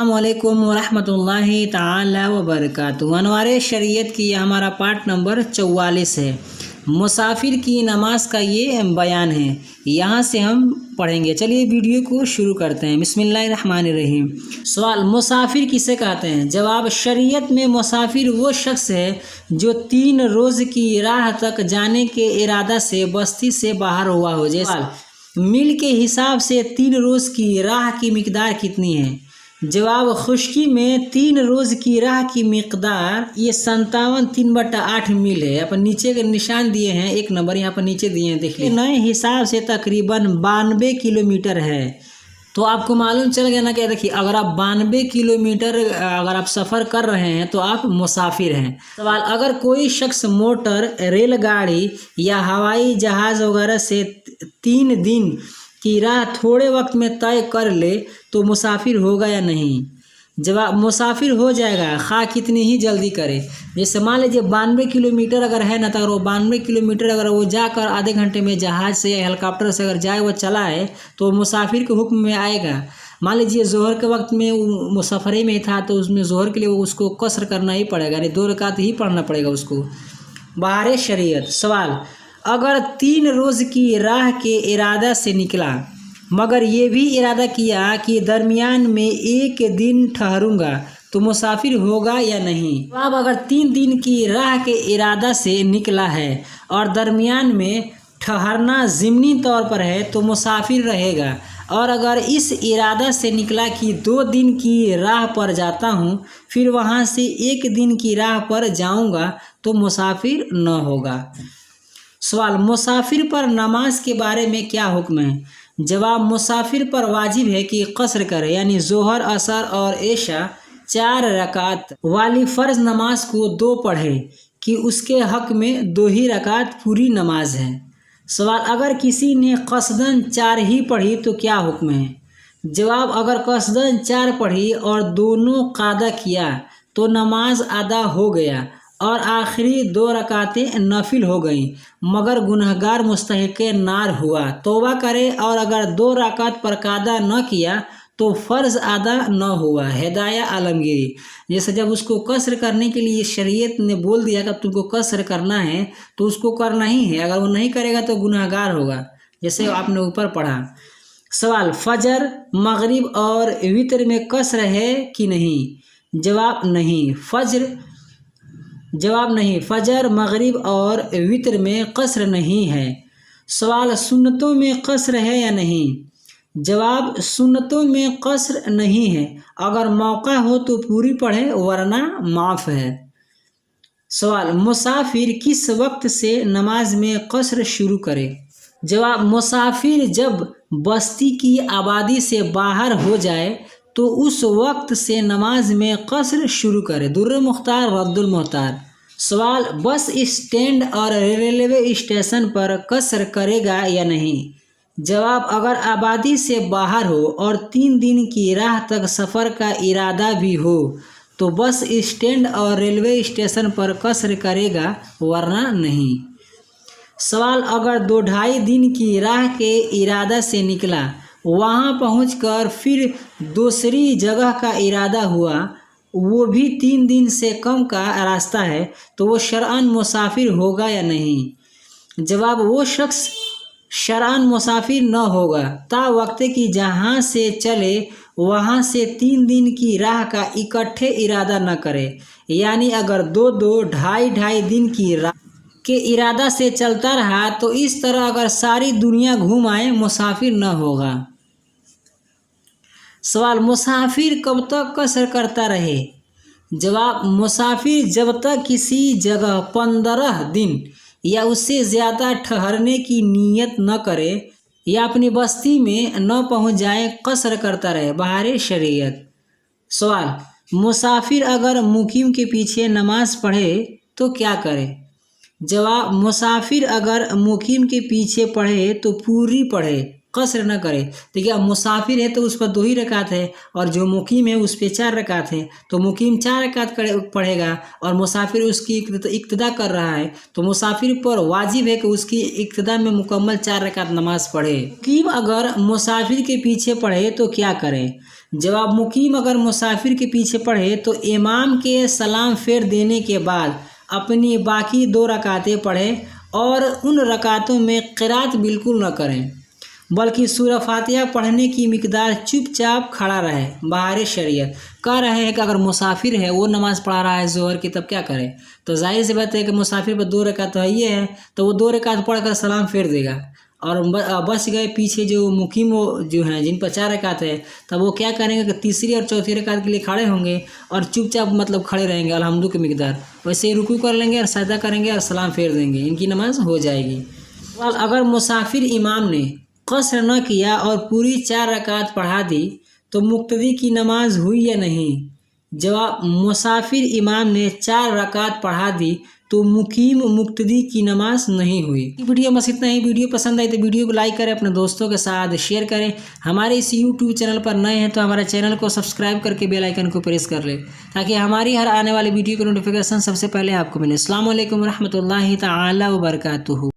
अस्सलामुअलैकुम वरहमतुल्लाहि ताला वबरकातुहू। अनवारे शरीयत की यह हमारा पार्ट नंबर 44 है। मुसाफिर की नमाज का ये बयान है, यहाँ से हम पढ़ेंगे। चलिए वीडियो को शुरू करते हैं। बिस्मिल्लाहिर्रहमानिर्रहीम। सवाल, मुसाफिर किसे कहते हैं? जवाब, शरीयत में मुसाफिर वो शख्स है जो 3 रोज़ की राह तक जाने के इरादा से बस्ती से बाहर हुआ हो। जैसे मील के हिसाब से 3 रोज़ की राह की मिकदार कितनी है? जवाब, खुश्की में 3 रोज़ की राह की मिकदार ये 57 3/8 मील है। अपन नीचे के निशान दिए हैं, 1 नंबर यहाँ पर नीचे दिए हैं, देखिए। नए हिसाब से तकरीबन 92 किलोमीटर है। तो आपको मालूम चल गया ना कि देखिए, अगर आप 92 किलोमीटर अगर आप सफ़र कर रहे हैं तो आप मुसाफिर हैं। सवाल, अगर कोई शख्स मोटर, रेलगाड़ी या हवाई जहाज़ वगैरह से 3 दिन की राह थोड़े वक्त में तय कर ले तो मुसाफिर होगा या नहीं? जवाब, मुसाफिर हो जाएगा, खा कितनी ही जल्दी करे। जैसे मान लीजिए 92 किलोमीटर अगर है ना, तो अगर वो 92 किलोमीटर अगर वो जाकर आधे घंटे में जहाज़ से या हेलीकॉप्टर से अगर जाए, वो चलाए, तो मुसाफिर के हुक्म में आएगा। मान लीजिए ज़ोहर के वक्त में वो सफ़रे में था, तो उसमें ज़ोहर के लिए उसको कसर करना ही पड़ेगा, यानी 2 रकात ही पढ़ना पड़ेगा उसको। बाहर शरीयत। सवाल, अगर 3 रोज़ की राह के इरादा से निकला मगर ये भी इरादा किया कि दरमियान में 1 दिन ठहरूंगा तो मुसाफिर होगा या नहीं? जवाब, अगर 3 दिन की राह के इरादा से निकला है और दरमियान में ठहरना ज़िमनी तौर पर है तो मुसाफिर रहेगा। और अगर इस इरादा से निकला कि 2 दिन की राह पर जाता हूँ, फिर वहाँ से 1 दिन की राह पर जाऊँगा तो मुसाफिर न होगा। सवाल, मुसाफिर पर नमाज के बारे में क्या हुक्म है? जवाब, मुसाफिर पर वाजिब है कि कसर करे, यानी ज़ोहर, असर और ऐशा 4 रकात वाली फ़र्ज़ नमाज को 2 पढ़े कि उसके हक़ में 2 ही रकात पूरी नमाज है। सवाल, अगर किसी ने कसदन 4 ही पढ़ी तो क्या हुक्म है? जवाब, अगर कसदन 4 पढ़ी और दोनों कादा किया तो नमाज अदा हो गया और आखिरी 2 रकातें नफिल हो गईं, मगर गुनहगार मुस्तहिक़े नार हुआ। तौबा करे, और अगर 2 रकात पर कादा न किया तो फ़र्ज़ अदा न हुआ। हिदाया आलमगीरी। जैसे जब उसको कसर करने के लिए शरीयत ने बोल दिया कि अब तुमको कसर करना है तो उसको करना ही है, अगर वो नहीं करेगा तो गुनहगार होगा, जैसे आपने ऊपर पढ़ा। सवाल, फ़जर, मगरिब और वितर में कसर है कि नहीं? जवाब, नहीं। जवाब, नहीं, फ़जर, मगरिब और वितर में कसर नहीं है। सवाल, सुन्नतों में कसर है या नहीं? जवाब, सुन्नतों में कसर नहीं है, अगर मौका हो तो पूरी पढ़े वरना माफ़ है। सवाल, मुसाफिर किस वक्त से नमाज में कसर शुरू करे? जवाब, मुसाफिर जब बस्ती की आबादी से बाहर हो जाए तो उस वक्त से नमाज में कसर शुरू करे। दुर्र मुख्तार, रद्दुल मुख्तार। सवाल, बस स्टैंड और रेलवे स्टेशन पर कसर करेगा या नहीं? जवाब, अगर आबादी से बाहर हो और 3 दिन की राह तक सफ़र का इरादा भी हो तो बस स्टैंड और रेलवे स्टेशन पर कसर करेगा वरना नहीं। सवाल, अगर 2-2.5 दिन की राह के इरादा से निकला, वहाँ पहुँचकर फिर दूसरी जगह का इरादा हुआ, वो भी 3 दिन से कम का रास्ता है, तो वो शरअन मुसाफिर होगा या नहीं? जवाब, वो शख्स शरअन मुसाफिर न होगा ता वक्त की जहाँ से चले वहाँ से 3 दिन की राह का इकट्ठे इरादा न करे, यानी अगर 2-2, 2.5 दिन की राह के इरादा से चलता रहा तो इस तरह अगर सारी दुनिया घूम आए मुसाफिर न होगा। सवाल, मुसाफिर कब तक कसर करता रहे? जवाब, मुसाफिर जब तक किसी जगह 15 दिन या उससे ज़्यादा ठहरने की नीयत न करे या अपनी बस्ती में न पहुंच जाए, कसर करता रहे। बाहर शरीयत। सवाल, मुसाफिर अगर मुकीम के पीछे नमाज पढ़े तो क्या करे? जवाब, मुसाफिर अगर मुकीम के पीछे पढ़े तो पूरी पढ़े, कसर न करे। देखिए, अब मुसाफिर है तो उस पर 2 ही रकात है और जो मुकीम है उस पर 4 रकात है, तो मुकीम 4 रकात पढ़ेगा और मुसाफिर उसकी इक्तदा कर रहा है, तो मुसाफिर पर वाजिब है कि उसकी इक्तदा में मुकम्मल 4 रकात नमाज पढ़े। मुकीम अगर मुसाफिर के पीछे पढ़े तो क्या करें? जब आप मुकीम अगर मुसाफिर के पीछे पढ़े तो इमाम के सलाम फेर देने के बाद अपनी बाकी 2 रकातें पढ़ें और उन रकातों में क़िरात बिल्कुल न करें, बल्कि सूरह फातिहा पढ़ने की मिकदार चुपचाप खड़ा रहे। बाहर शरीयत कह रहे हैं कि अगर मुसाफिर है वो नमाज़ पढ़ा रहा है ज़ोहर की, तब क्या करें? तो जाहिर सी बात है कि मुसाफिर पर 2 रकात तो है ये है, तो वो 2 रकात पढ़कर सलाम फेर देगा और बच गए पीछे जो मुकीम जो हैं जिन पर 4 रकात है, तब वो क्या करेंगे कि तीसरी और चौथी रकात के लिए खड़े होंगे और चुपचाप मतलब खड़े रहेंगे अलहम्दु की मिकदार, वैसे ही रुकू कर लेंगे और सजदा करेंगे और सलाम फेर देंगे, इनकी नमाज हो जाएगी। अगर मुसाफिर इमाम ने कसर न किया और पूरी 4 रकात पढ़ा दी तो मुक्तदी की नमाज हुई या नहीं? जवाब, मुसाफिर इमाम ने 4 रकात पढ़ा दी तो मुकीम मुक्तदी की नमाज नहीं हुई। वीडियो बस इतना ही। वीडियो पसंद आई तो वीडियो को लाइक करें, अपने दोस्तों के साथ शेयर करें। हमारे इस यूट्यूब चैनल पर नए हैं तो हमारे चैनल को सब्सक्राइब करके बेल आइकन को प्रेस कर लें ताकि हमारी हर आने वाली वीडियो की नोटिफिकेशन सबसे पहले आपको मिले। अस्सलाम वालेकुम रहमतुल्लाहि ताला व बरकातुहू।